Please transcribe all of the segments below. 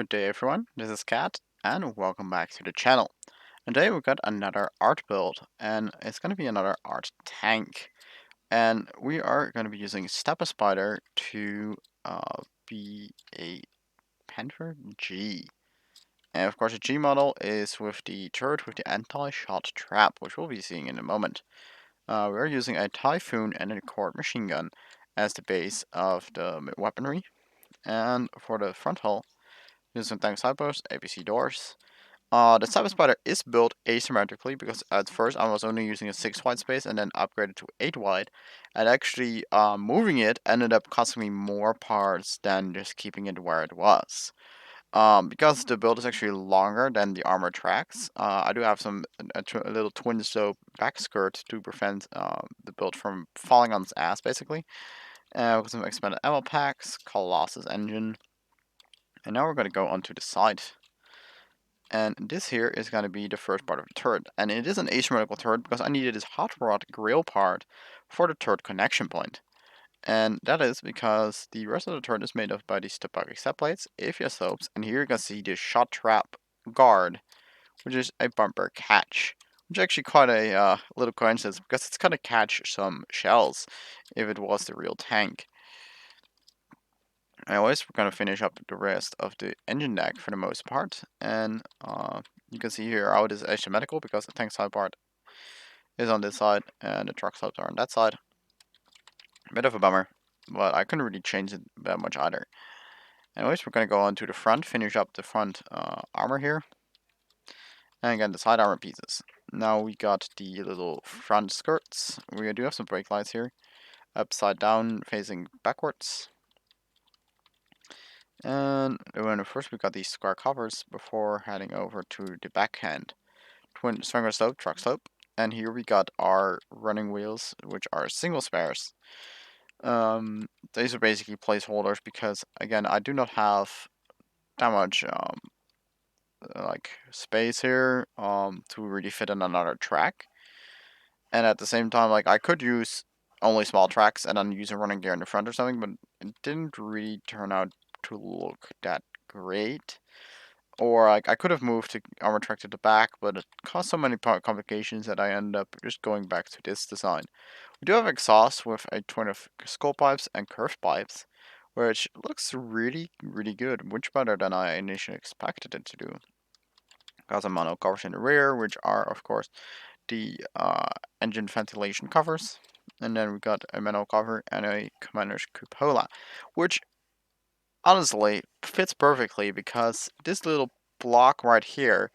Good day everyone, this is Kat and welcome back to the channel. Today we've got another art build and it's going to be another art tank. And we are going to be using Steppa Spider to be a Panther G. And of course the G model is with the turret with the anti-shot trap, which we'll be seeing in a moment. We are using a Typhoon and a cord machine gun as the base of the weaponry. And for the front hull, using tank sideposts, ABC doors. The Cyber Spider is built asymmetrically because at first I was only using a 6 wide space and then upgraded to 8 wide. And actually moving it ended up costing me more parts than just keeping it where it was. Because the build is actually longer than the armor tracks, I do have a little twin slope back skirt to prevent the build from falling on its ass basically. With some expanded ammo packs, Colossus engine. And now we're going to go onto the side. And this here is going to be the first part of the turret. And it is an asymmetrical turret because I needed this hot rod grill part for the turret connection point. And that is because the rest of the turret is made of by these topographic set plates, AFS slopes, and here you can see the shot trap guard, which is a bumper catch. Which is actually quite a little coincidence because it's going to catch some shells if it was the real tank. Anyways, we're going to finish up the rest of the engine deck for the most part. And you can see here how it is asymmetrical because the tank side part is on this side and the truck slopes are on that side. A bit of a bummer, but I couldn't really change it that much either. Anyways, we're going to go on to the front, finish up the front armor here. And again, the side armor pieces. Now we got the little front skirts. We do have some brake lights here. Upside down, facing backwards. And when first we got these square covers before heading over to the backhand. Twin stronger slope, truck slope. And here we got our running wheels, which are single spares. These are basically placeholders because, again, I do not have that much like space here to really fit in another track. And at the same time, like I could use only small tracks and then use a running gear in the front or something, but it didn't really turn out to look that great. Or like I could have moved the armor track to the back, but it caused so many complications that I ended up just going back to this design. We do have exhaust with a twin of skull pipes and curved pipes, which looks really, really good, much better than I initially expected it to do. Got some mono covers in the rear, which are of course the engine ventilation covers. And then we got a manual cover and a commander's cupola, which honestly fits perfectly because this little block right here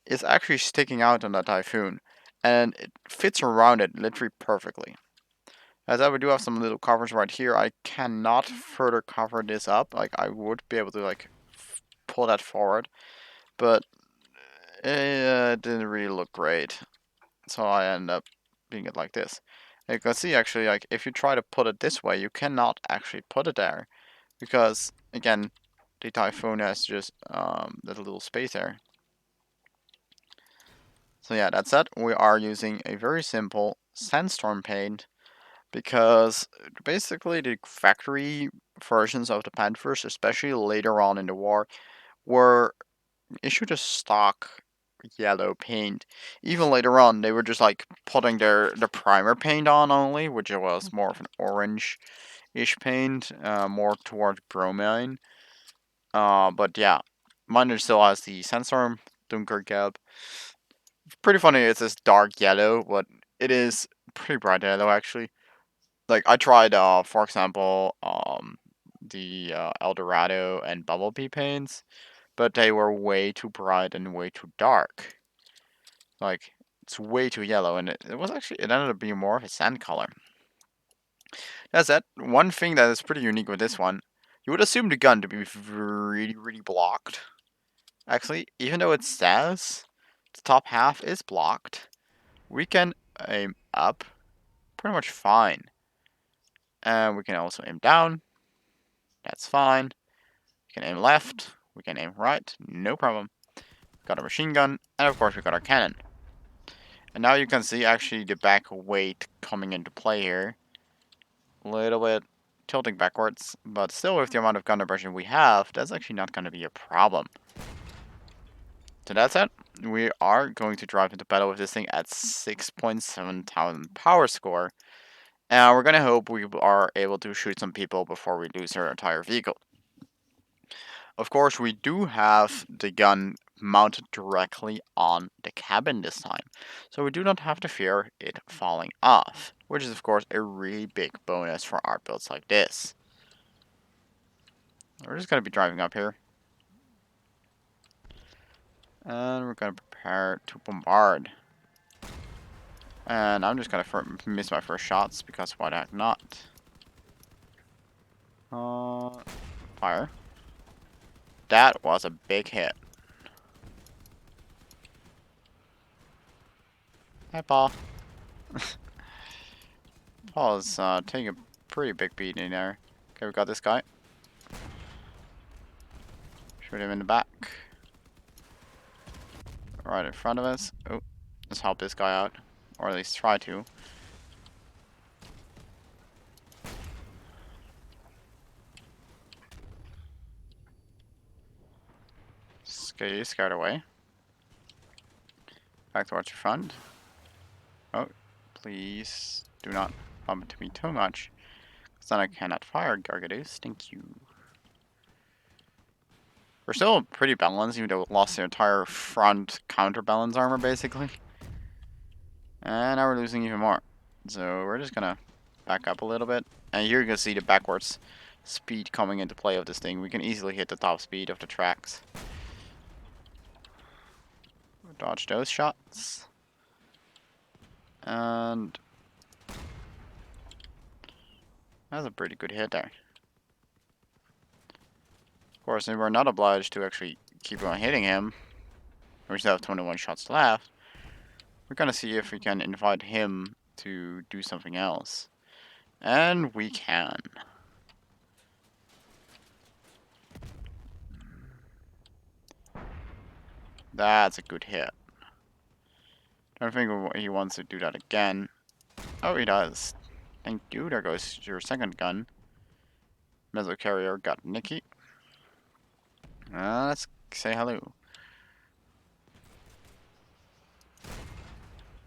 is actually sticking out on the Typhoon and it fits around it literally perfectly. As I do have some little covers right here, I cannot further cover this up. Like I would be able to like pull that forward, but it didn't really look great. So I end up being it like this. And you can see actually like if you try to put it this way, you cannot actually put it there. Because again, the Typhoon has just that little space there. So yeah, that said, we are using a very simple sandstorm paint because basically the factory versions of the Panthers, especially later on in the war, were issued a stock yellow paint. Even later on, they were just like putting the primer paint on only, which was more of an orange-ish paint, more towards bromine. But yeah, mine still has the Sandstorm Dunkergelb. Pretty funny, it's this dark yellow, but it is pretty bright yellow actually. Like I tried, for example, the Eldorado and Bumblebee paints, but they were way too bright and way too dark. Like it's way too yellow, and it ended up being more of a sand color. That's it. One thing that is pretty unique with this one, you would assume the gun to be really, really blocked. Actually, even though it says the top half is blocked, we can aim up pretty much fine. And we can also aim down. That's fine. We can aim left. We can aim right. No problem. Got a machine gun. And of course we got our cannon. And now you can see actually the back weight coming into play here. A little bit tilting backwards, but still with the amount of gun diversion we have, that's actually not going to be a problem. So that's it. We are going to drive into battle with this thing at 6.7 thousand power score. And we're going to hope we are able to shoot some people before we lose our entire vehicle. Of course, we do have the gun mounted directly on the cabin this time, so we do not have to fear it falling off, which is of course a really big bonus for art builds like this. We're just going to be driving up here, and we're going to prepare to bombard. And I'm just going to miss my first shots, because why the heck not? Fire. That was a big hit. Hi, Paul. Paul is taking a pretty big beating there. Okay, we got this guy. Shoot him in the back. Right in front of us. Oh, let's help this guy out. Or at least try to. Get you scared away. Back towards your front. Oh, please do not bump into me too much. Because then I cannot fire Gargadoos. Thank you. We're still pretty balanced, even though we lost the entire front counterbalance armor, basically. And now we're losing even more. So we're just gonna back up a little bit. And here you can see the backwards speed coming into play of this thing. We can easily hit the top speed of the tracks. Dodge those shots. And that's a pretty good hit there. Of course, we're not obliged to actually keep on hitting him. We still have 21 shots left. We're gonna see if we can invite him to do something else. And we can. That's a good hit. Don't think he wants to do that again. Oh, he does. Thank you. There goes your second gun. Missile carrier got Nikki. Let's say hello.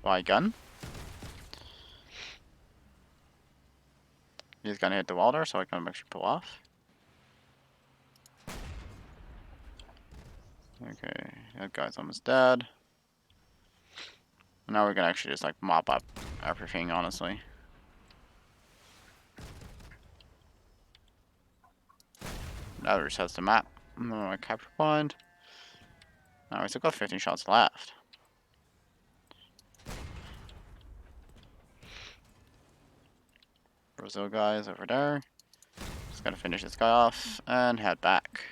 Buy gun. He's gonna hit the wall there, so I can actually pull off. Okay, that guy's almost dead. Now we can actually just like mop up everything, honestly. That resets the map. My capture point. Now we still got 15 shots left. Brazil guys over there. Just gotta finish this guy off and head back.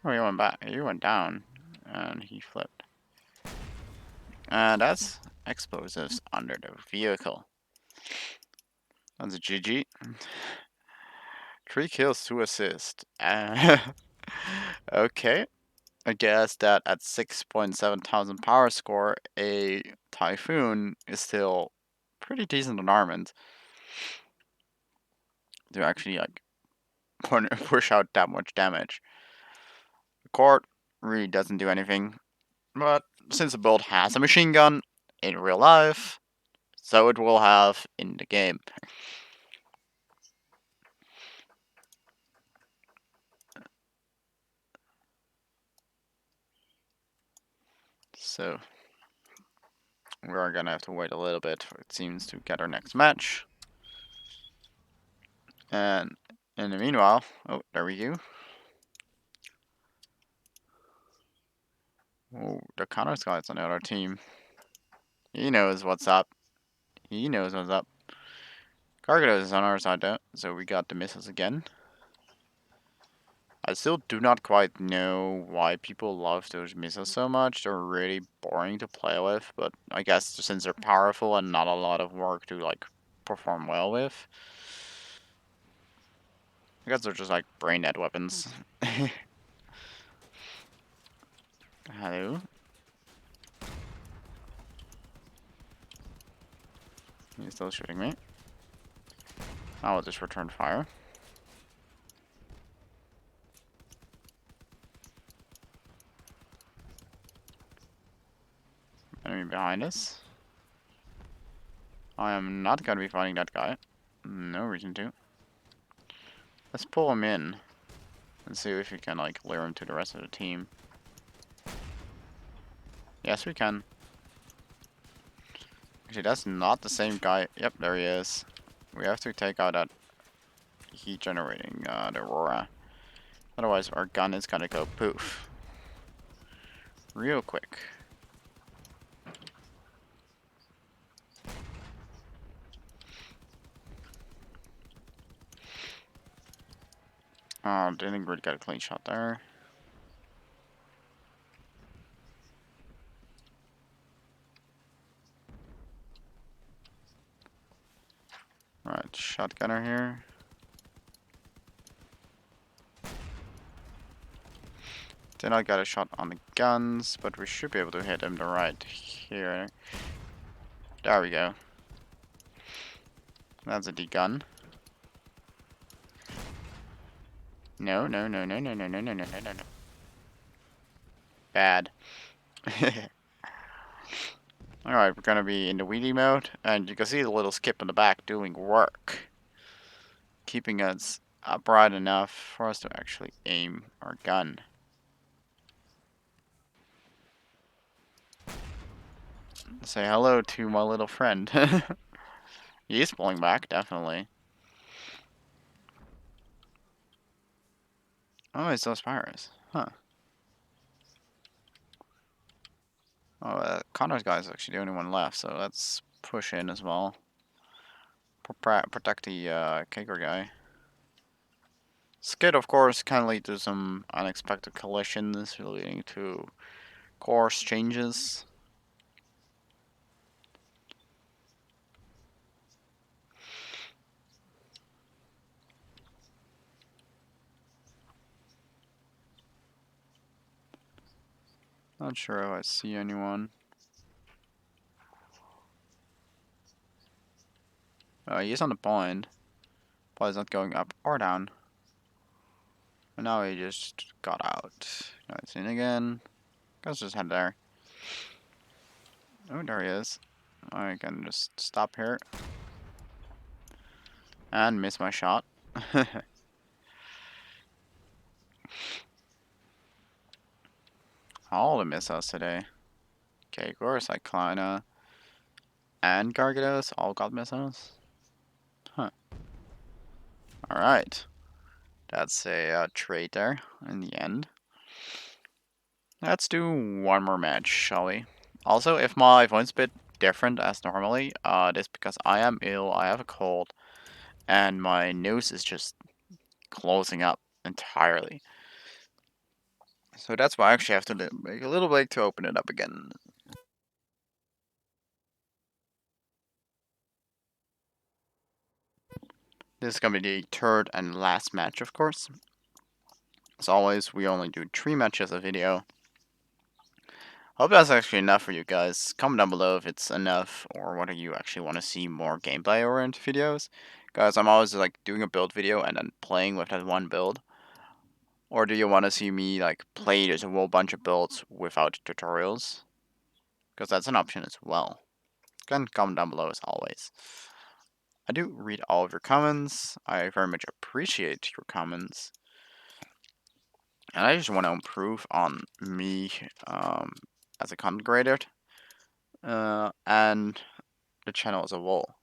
Oh, he went back. He went down and he flipped. And that's explosives under the vehicle. That's a GG. 3 kills, 2 assists. Okay. I guess that at 6.7 thousand power score, a Typhoon is still pretty decent on armament to actually like push out that much damage. The Court really doesn't do anything, but since the build has a machine gun in real life, so it will have in the game. So we're gonna have to wait a little bit for it seems to get our next match. And in the meanwhile, oh, there we go. Oh, the Connors guy's on the other team. He knows what's up. He knows what's up. Cargo is on our side though, so we got the missiles again. I still do not quite know why people love those missiles so much. They're really boring to play with, but I guess since they're powerful and not a lot of work to like perform well with. I guess they're just like brain dead weapons. Hello. He's still shooting me. I will just return fire. Enemy behind us. I am not gonna be fighting that guy. No reason to. Let's pull him in and see if we can like lure him to the rest of the team. Yes, we can. Actually, that's not the same guy. Yep, there he is. We have to take out that heat generating the Aurora. Otherwise, our gun is gonna go poof. Real quick. Oh, didn't really get a clean shot there. Right, shotgunner here. Did not get a shot on the guns, but we should be able to hit him the right here. There we go. That's a D-gun. No, no, no, no, no, no, no, no, no, no, no. Bad. Alright, we're gonna be in the wheelie mode, and you can see the little skip in the back doing work. Keeping us upright enough for us to actually aim our gun. Say hello to my little friend. He is pulling back, definitely. Oh, it's those pirates. Huh. Oh, Connor's guy is actually the only one left, so let's push in as well. Protect the Kaker guy. Skid, of course, can lead to some unexpected collisions, leading to course changes. Not sure if I see anyone. He's on the point. But he's not going up or down. And now he just got out. Now he's in again. Let's just head there. Oh, there he is. I can just stop here. And miss my shot. All the missiles today. Okay, of course, Cyclona and Gargados all got missiles. Huh. Alright. That's a trade there in the end. Let's do one more match, shall we? Also, if my voice is a bit different as normally, it's because I am ill, I have a cold, and my nose is just closing up entirely. So that's why I actually have to make a little break to open it up again. This is gonna be the third and last match, of course. As always, we only do 3 matches a video. Hope that's actually enough for you guys. Comment down below if it's enough or whether you actually want to see more gameplay oriented videos. Guys, I'm always like doing a build video and then playing with that one build. Or do you want to see me like play just a whole bunch of builds without tutorials? Because that's an option as well. You can comment down below as always. I do read all of your comments. I very much appreciate your comments. And I just want to improve on me as a content creator and the channel as a whole.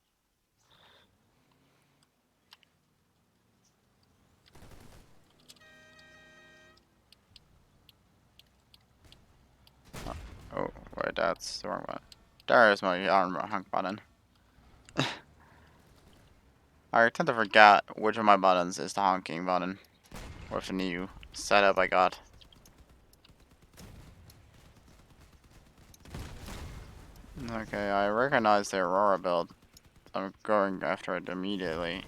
Oh, wait, that's the wrong one. There is my arm hunk button. I tend to forget which of my buttons is the honking button with the new setup I got. Okay, I recognize the Aurora build. I'm going after it immediately.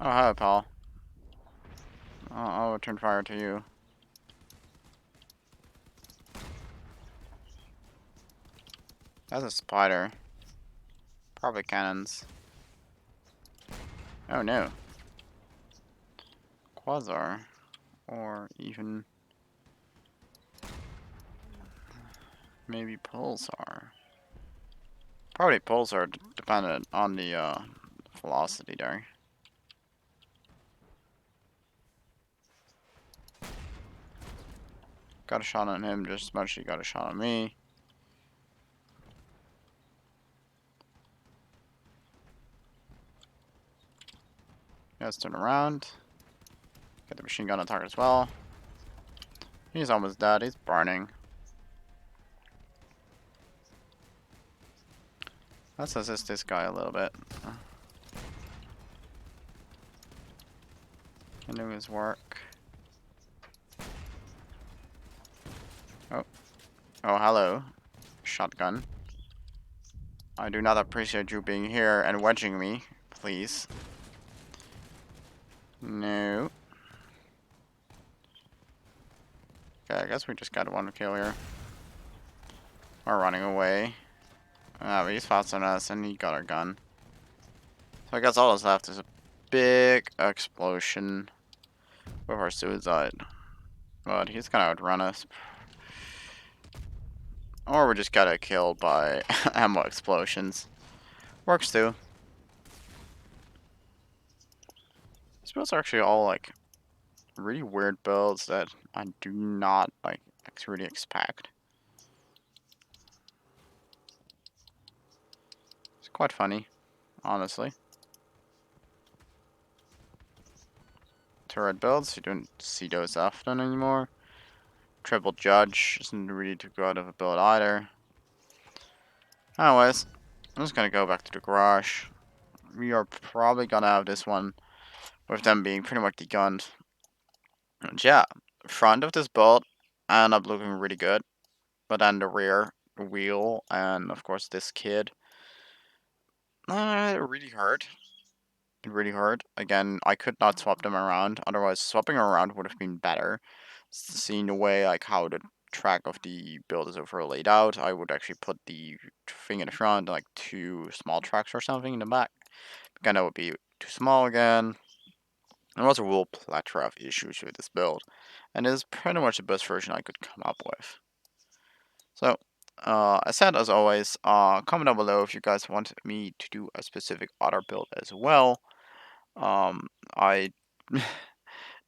Oh, hi, Paul. I'll return fire to you. That's a spider. Probably cannons. Oh no. Quasar. Or even maybe Pulsar. Probably Pulsar, dependent on the velocity there. Got a shot on him just as much as he got a shot on me. Let's turn around. Get the machine gun on target as well. He's almost dead. He's burning. Let's assist this guy a little bit. Can do his work. Oh. Oh, hello. Shotgun. I do not appreciate you being here and wedging me. Please. No. Okay, I guess we just got one kill here. We're running away. But he's faster than us and he got our gun. So I guess all that's left is a big explosion before suicide. But he's gonna outrun us. Or we just got killed by ammo explosions. Works too. These builds are actually all like really weird builds that I do not like really expect. It's quite funny, honestly. Turret builds, you don't see those often anymore. Triple Judge isn't really too good of a build either. Anyways, I'm just gonna go back to the garage. We are probably gonna have this one with them being pretty much degunned. And yeah, front of this build ended up looking really good. But then the rear wheel and of course this kid, it really hurt. It really hurt. Again, I could not swap them around. Otherwise, swapping around would have been better. Seeing the way like how the track of the build is overall laid out, I would actually put the thing in the front, like 2 small tracks or something in the back. Again, that would be too small again. There was a real plethora of issues with this build, and it is pretty much the best version I could come up with. So, as said, as always, comment down below if you guys want me to do a specific other build as well. I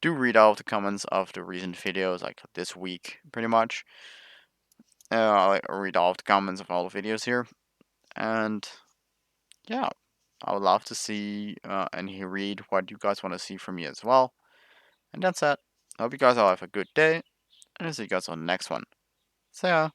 do read all the comments of the recent videos, like this week, pretty much. I read all the comments of all the videos here, and yeah, I would love to see and read what you guys want to see from me as well. And that's it. I hope you guys all have a good day, and I'll see you guys on the next one. See ya!